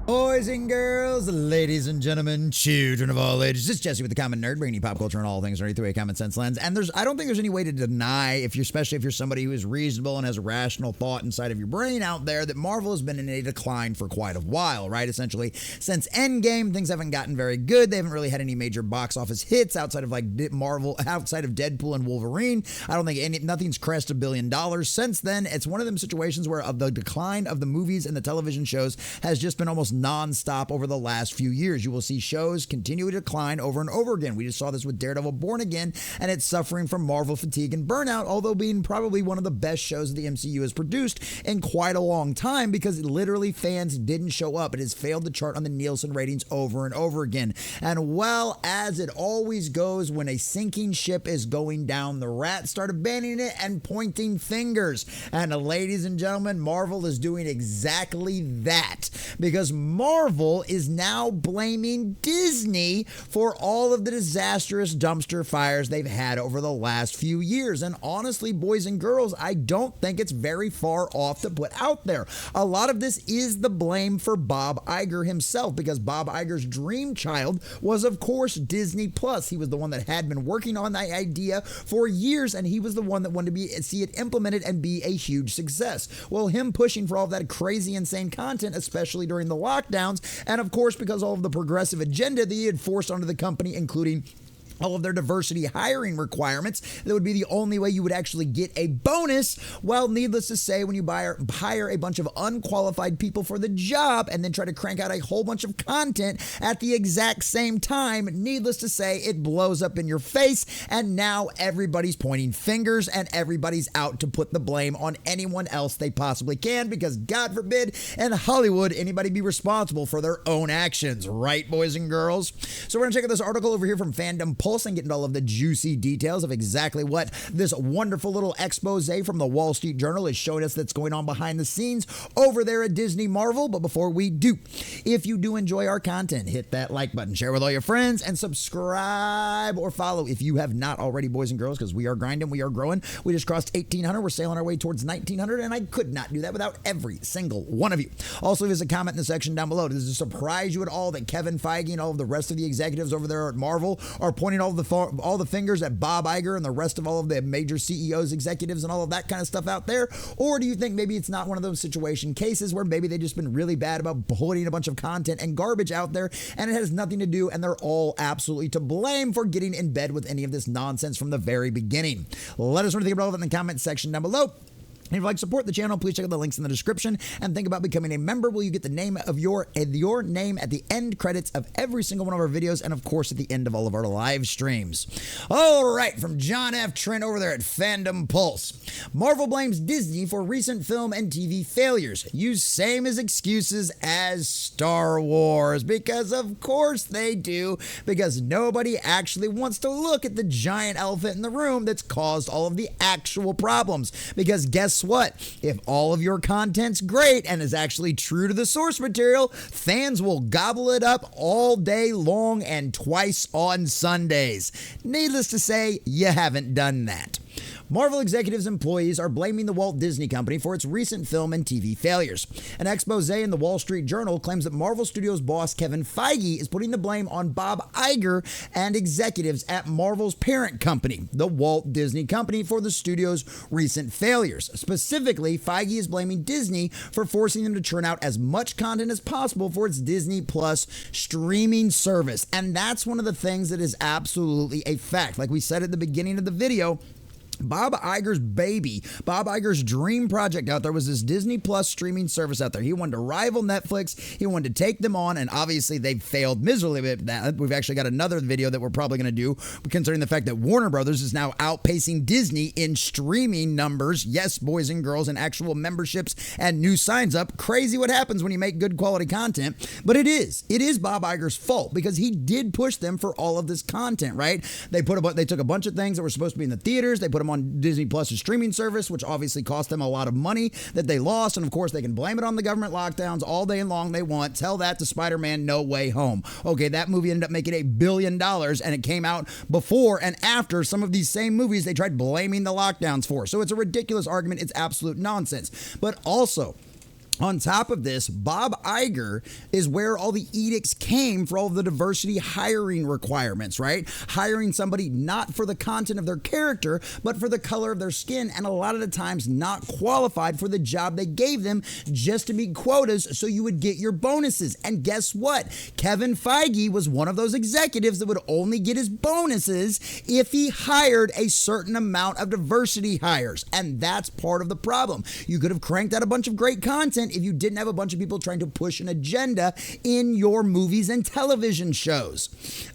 Boys and girls, ladies and gentlemen, children of all ages, this is Jesse with the Common Nerd, bringing you pop culture and all things nerdy through a common sense lens. And I don't think there's any way to deny, especially if you're somebody who is reasonable and has a rational thought inside of your brain out there, that Marvel has been in a decline for quite a while, right? Essentially, since Endgame, things haven't gotten very good. They haven't really had any major box office hits outside of outside of Deadpool and Wolverine. I don't think nothing's crested $1 billion since then. It's one of them situations where the decline of the movies and the television shows has just been almost non-stop over the last few years. You will see shows continue to decline over and over again. We just saw this with Daredevil Born Again, and it's suffering from Marvel fatigue and burnout, although being probably one of the best shows the MCU has produced in quite a long time, because literally fans didn't show up. It has failed to chart on the Nielsen ratings over and over again. And well, as it always goes when a sinking ship is going down, the rats start abandoning it and pointing fingers. And ladies and gentlemen, Marvel is doing exactly that, because Marvel is now blaming Disney for all of the disastrous dumpster fires they've had over the last few years. And honestly, boys and girls, I don't think it's very far off to put out there. A lot of this is the blame for Bob Iger himself, because Bob Iger's dream child was, of course, Disney Plus. He was the one that had been working on the idea for years, and he was the one that wanted to see it implemented and be a huge success. Well, him pushing for all of that crazy, insane content, especially during the lockdowns, and of course because all of the progressive agenda that he had forced onto the company, including all of their diversity hiring requirements, that would be the only way you would actually get a bonus. Well, needless to say, when you hire a bunch of unqualified people for the job and then try to crank out a whole bunch of content at the exact same time, needless to say, it blows up in your face, and now everybody's pointing fingers and everybody's out to put the blame on anyone else they possibly can, because God forbid in Hollywood anybody be responsible for their own actions, right, boys and girls? So we're going to check out this article over here from Fandom Pulse and get into all of the juicy details of exactly what this wonderful little expose from the Wall Street Journal is showing us that's going on behind the scenes over there at Disney Marvel. But before we do, if you do enjoy our content, hit that like button, share with all your friends, and subscribe or follow if you have not already, boys and girls, because we are grinding, we are growing. We just crossed 1,800. We're sailing our way towards 1,900, and I could not do that without every single one of you. Also, leave us a comment in the section down below. Does it surprise you at all that Kevin Feige and all of the rest of the executives over there at Marvel are pointing all the fingers at Bob Iger and the rest of all of the major CEOs, executives, and all of that kind of stuff out there? Or do you think maybe it's not one of those cases where maybe they've just been really bad about putting a bunch of content and garbage out there, and it has nothing to do, and they're all absolutely to blame for getting in bed with any of this nonsense from the very beginning? Let us know what you think about it in the comment section down below. And if you'd like to support the channel, please check out the links in the description and think about becoming a member, where you get the name of your name at the end credits of every single one of our videos, and of course at the end of all of our live streams. All right, from John F. Trent over there at Fandom Pulse. Marvel blames Disney for recent film and TV failures. Use same as excuses as Star Wars, because of course they do, because nobody actually wants to look at the giant elephant in the room that's caused all of the actual problems. Because guess what? If all of your content's great and is actually true to the source material, fans will gobble it up all day long and twice on Sundays. Needless to say, you haven't done that. Marvel executives' employees are blaming the Walt Disney Company for its recent film and TV failures. An expose in the Wall Street Journal claims that Marvel Studios boss Kevin Feige is putting the blame on Bob Iger and executives at Marvel's parent company, the Walt Disney Company, for the studio's recent failures. Specifically, Feige is blaming Disney for forcing them to churn out as much content as possible for its Disney Plus streaming service. And that's one of the things that is absolutely a fact. Like we said at the beginning of the video, Bob Iger's baby, Bob Iger's dream project out there was this Disney Plus streaming service out there. He wanted to rival Netflix. He wanted to take them on, and obviously they failed miserably at that. We've actually got another video that we're probably going to do, considering the fact that Warner Brothers is now outpacing Disney in streaming numbers. Yes, boys and girls, and actual memberships and new signs up. Crazy what happens when you make good quality content. But it is Bob Iger's fault, because he did push them for all of this content, right? They took a bunch of things that were supposed to be in the theaters. They put them on Disney Plus's streaming service, which obviously cost them a lot of money that they lost. And of course, they can blame it on the government lockdowns all day long they want. Tell that to Spider-Man No Way Home. Okay, that movie ended up making $1 billion, and it came out before and after some of these same movies they tried blaming the lockdowns for. So it's a ridiculous argument. It's absolute nonsense. But also, On top of this, Bob Iger is where all the edicts came for all of the diversity hiring requirements, right? Hiring somebody not for the content of their character, but for the color of their skin, and a lot of the times not qualified for the job they gave them just to meet quotas so you would get your bonuses. And guess what? Kevin Feige was one of those executives that would only get his bonuses if he hired a certain amount of diversity hires. And that's part of the problem. You could have cranked out a bunch of great content if you didn't have a bunch of people trying to push an agenda in your movies and television shows.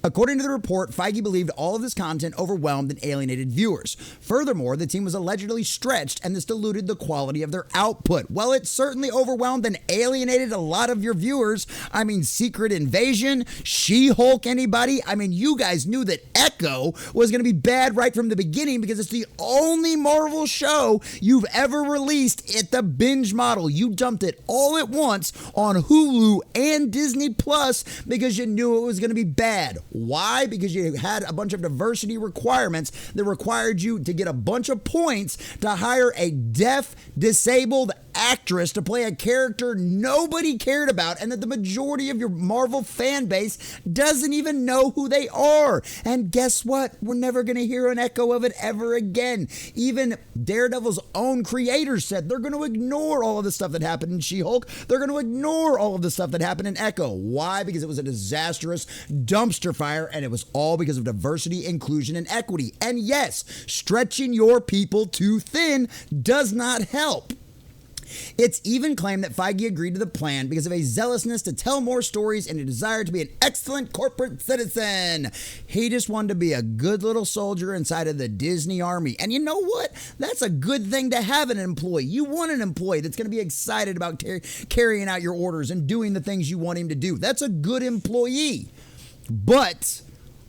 According to the report, Feige believed all of this content overwhelmed and alienated viewers. Furthermore, the team was allegedly stretched, and this diluted the quality of their output. Well, it certainly overwhelmed and alienated a lot of your viewers. I mean, Secret Invasion, She-Hulk, anybody? I mean, you guys knew that Echo was going to be bad right from the beginning because it's the only Marvel show you've ever released at the binge model. You dumped it all at once on Hulu and Disney Plus because you knew it was going to be bad. Why? Because you had a bunch of diversity requirements that required you to get a bunch of points to hire a deaf, disabled actress to play a character nobody cared about and that the majority of your Marvel fan base doesn't even know who they are. And guess what? We're never going to hear an echo of it ever again. Even Daredevil's own creators said they're going to ignore all of the stuff that happened in She-Hulk. They're going to ignore all of the stuff that happened in Echo. Why? Because it was a disastrous dumpster fire, and it was all because of diversity, inclusion, and equity. And yes, stretching your people too thin does not help. It's even claimed that Feige agreed to the plan because of a zealousness to tell more stories and a desire to be an excellent corporate citizen. He just wanted to be a good little soldier inside of the Disney Army. And you know what? That's a good thing to have an employee. You want an employee that's going to be excited about carrying out your orders and doing the things you want him to do. That's a good employee. But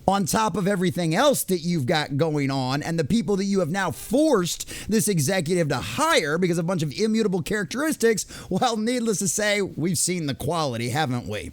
on top of everything else that you've got going on and the people that you have now forced this executive to hire because of a bunch of immutable characteristics, well, needless to say, we've seen the quality, haven't we?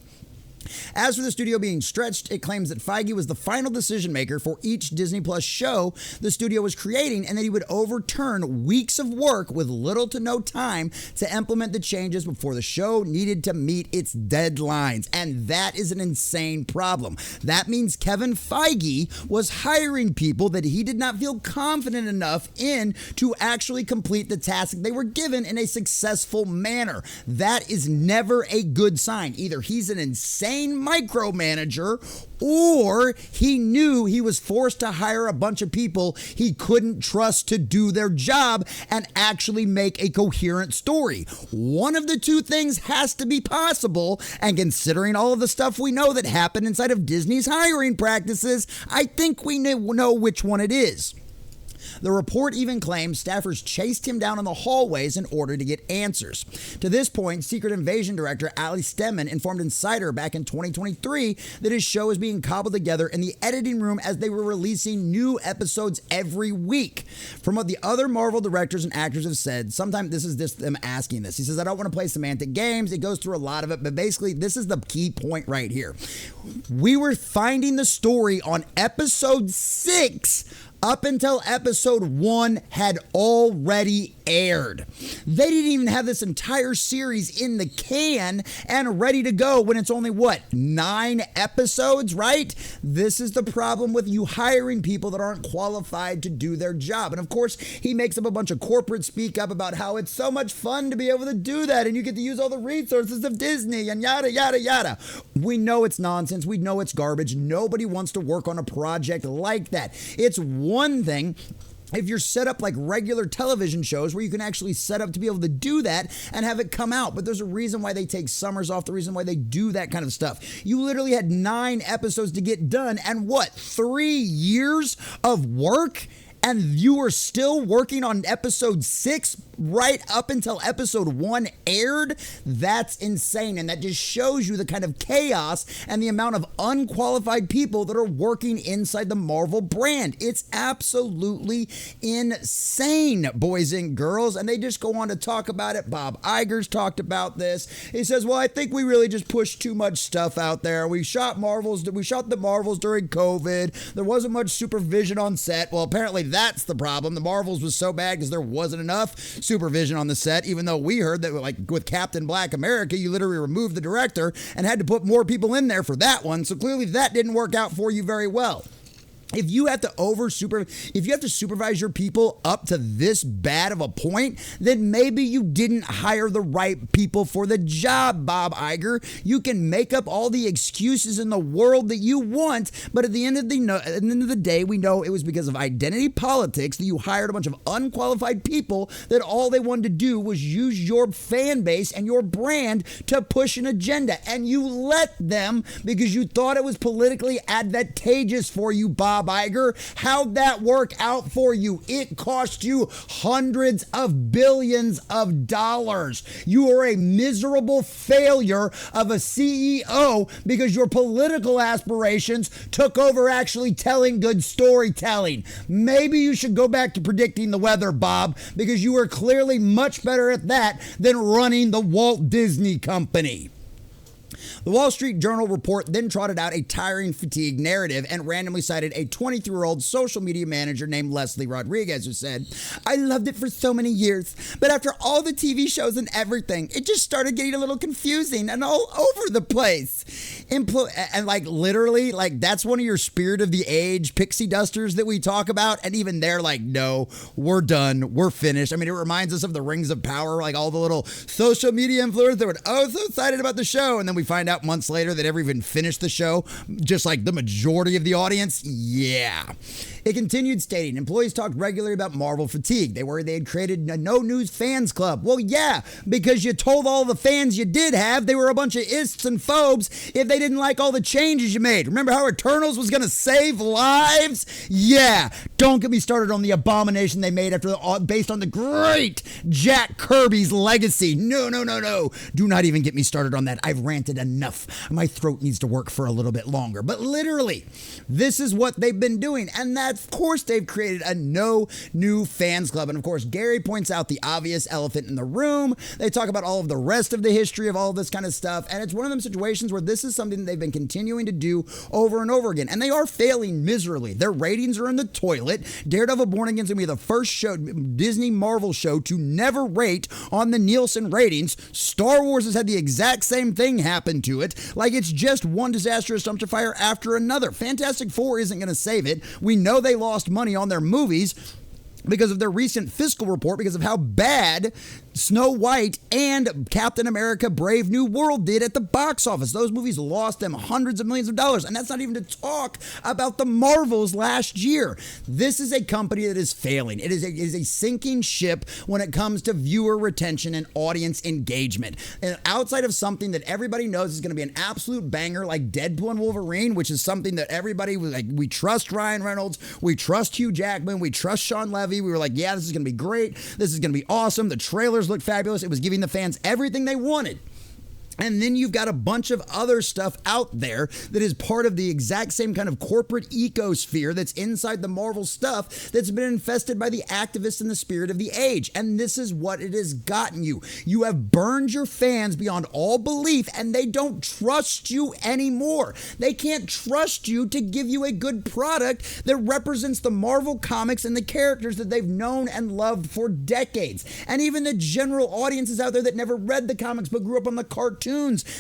As for the studio being stretched, it claims that Feige was the final decision maker for each Disney Plus show the studio was creating, and that he would overturn weeks of work with little to no time to implement the changes before the show needed to meet its deadlines. And that is an insane problem. That means Kevin Feige was hiring people that he did not feel confident enough in to actually complete the task they were given in a successful manner. That is never a good sign. Either he's an insane micromanager, or he knew he was forced to hire a bunch of people he couldn't trust to do their job and actually make a coherent story. One of the two things has to be possible, and considering all of the stuff we know that happened inside of Disney's hiring practices, I think we know which one it is. The report even claims staffers chased him down in the hallways in order to get answers. To this point, Secret Invasion director Ali Stemmen informed Insider back in 2023 that his show is being cobbled together in the editing room as they were releasing new episodes every week. From what the other Marvel directors and actors have said, sometimes this is just them asking this. He says, I don't want to play semantic games. It goes through a lot of it, but basically this is the key point right here. We were finding the story on episode 6 up until episode 1 had already aired. They didn't even have this entire series in the can and ready to go when it's only, 9 episodes, right? This is the problem with you hiring people that aren't qualified to do their job. And of course, he makes up a bunch of corporate speak up about how it's so much fun to be able to do that and you get to use all the resources of Disney and yada, yada, yada. We know it's nonsense. We know it's garbage. Nobody wants to work on a project like that. It's one thing if you're set up like regular television shows where you can actually set up to be able to do that and have it come out. But there's a reason why they take summers off, the reason why they do that kind of stuff. You literally had 9 episodes to get done and 3 years of work? And you were still working on episode 6 right up until episode 1 aired? That's insane. And that just shows you the kind of chaos and the amount of unqualified people that are working inside the Marvel brand. It's absolutely insane, boys and girls. And they just go on to talk about it. Bob Iger's talked about this. He says, well, I think we really just pushed too much stuff out there. We shot the Marvels during COVID. There wasn't much supervision on set. Well, apparently that's the problem. The Marvels was so bad because there wasn't enough supervision on the set, even though we heard that, like with Captain Black America, you literally removed the director and had to put more people in there for that one. So clearly that didn't work out for you very well. If you have to supervise your people up to this bad of a point, then maybe you didn't hire the right people for the job, Bob Iger. You can make up all the excuses in the world that you want, but at the end of the day, we know it was because of identity politics that you hired a bunch of unqualified people that all they wanted to do was use your fan base and your brand to push an agenda, and you let them because you thought it was politically advantageous for you, Bob Iger. How'd that work out for you? It cost you hundreds of billions of dollars. You are a miserable failure of a CEO because your political aspirations took over actually telling good storytelling. Maybe you should go back to predicting the weather, Bob, because you are clearly much better at that than running the Walt Disney Company. The Wall Street Journal report then trotted out a tiring fatigue narrative and randomly cited a 23-year-old social media manager named Leslie Rodriguez who said, "I loved it for so many years, but after all the TV shows and everything, it just started getting a little confusing and all over the place." And like literally, like that's one of your spirit of the age pixie dusters that we talk about, and even they're like, no, we're done, we're finished. I mean, it reminds us of the Rings of Power, like all the little social media influencers that were so excited about the show, and then we find out months later they never even finished the show, just like the majority of the audience. Yeah. It continued stating, employees talked regularly about Marvel fatigue. They worried they had created a no news fans club. Well, yeah, because you told all the fans you did have they were a bunch of ists and phobes if they didn't like all the changes you made. Remember how Eternals was going to save lives? Yeah. Don't get me started on the abomination they made based on the great Jack Kirby's legacy. No. Do not even get me started on that. I've ranted enough. My throat needs to work for a little bit longer. But literally, this is what they've been doing. And that, of course, they've created a no new fans club. And of course, Gary points out the obvious elephant in the room. They talk about all of the rest of the history of all of this kind of stuff. And it's one of them situations where this is something that they've been continuing to do over and over again. And they are failing miserably. Their ratings are in the toilet. Daredevil Born Again is going to be the first Disney Marvel show to never rate on the Nielsen ratings. Star Wars has had the exact same thing happen to it. Like it's just one disastrous dumpster fire after another. Fantastic Four isn't going to save it. We know they lost money on their movies because of their recent fiscal report, because of how bad Snow White and Captain America Brave New World did at the box office. Those movies lost them hundreds of millions of dollars, and that's not even to talk about the Marvels last year. This is a company that is failing. It is a sinking ship when it comes to viewer retention and audience engagement. And outside of something that everybody knows is going to be an absolute banger like Deadpool and Wolverine, which is something that everybody was like, we trust Ryan Reynolds, we trust Hugh Jackman, we trust Sean Levy. We were like, yeah, this is going to be great. This is going to be awesome. The trailers looked fabulous. It was giving the fans everything they wanted. And then you've got a bunch of other stuff out there that is part of the exact same kind of corporate ecosphere that's inside the Marvel stuff that's been infested by the activists and the spirit of the age. And this is what it has gotten you. You have burned your fans beyond all belief, and they don't trust you anymore. They can't trust you to give you a good product that represents the Marvel comics and the characters that they've known and loved for decades. And even the general audiences out there that never read the comics but grew up on the cartoons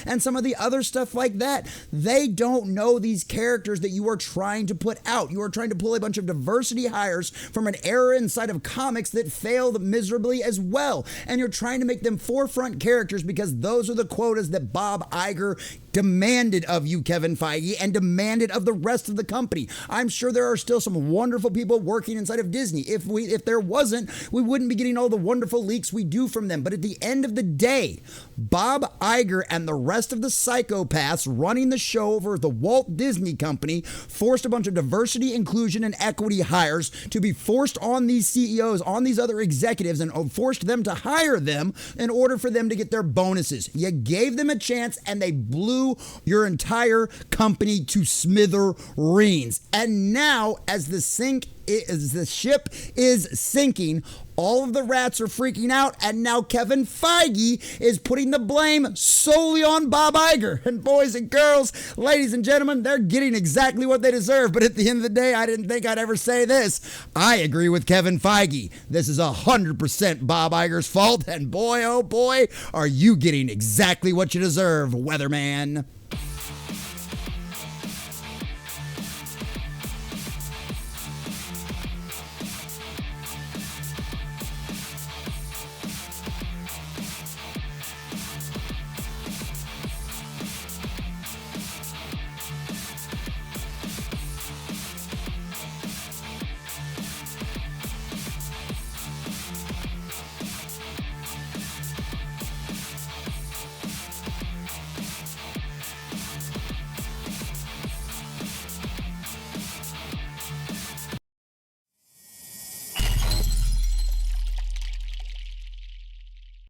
and some of the other stuff like that, they don't know these characters that you are trying to put out. You are trying to pull a bunch of diversity hires from an era inside of comics that failed miserably as well. And you're trying to make them forefront characters because those are the quotas that Bob Iger demanded of you, Kevin Feige, and demanded of the rest of the company. I'm sure there are still some wonderful people working inside of Disney. If there wasn't, we wouldn't be getting all the wonderful leaks we do from them. But at the end of the day, Bob Iger and the rest of the psychopaths running the show over the Walt Disney Company forced a bunch of diversity, inclusion, and equity hires to be forced on these CEOs, on these other executives, and forced them to hire them in order for them to get their bonuses. You gave them a chance, and they blew your entire company to smithereens. And now, as the sink the ship is sinking. All of the rats are freaking out, and now Kevin Feige is putting the blame solely on Bob Iger. And boys and girls, ladies and gentlemen, they're getting exactly what they deserve. But at the end of the day, I didn't think I'd ever say this. I agree with Kevin Feige. This is 100% Bob Iger's fault, and boy, oh boy, are you getting exactly what you deserve, weatherman.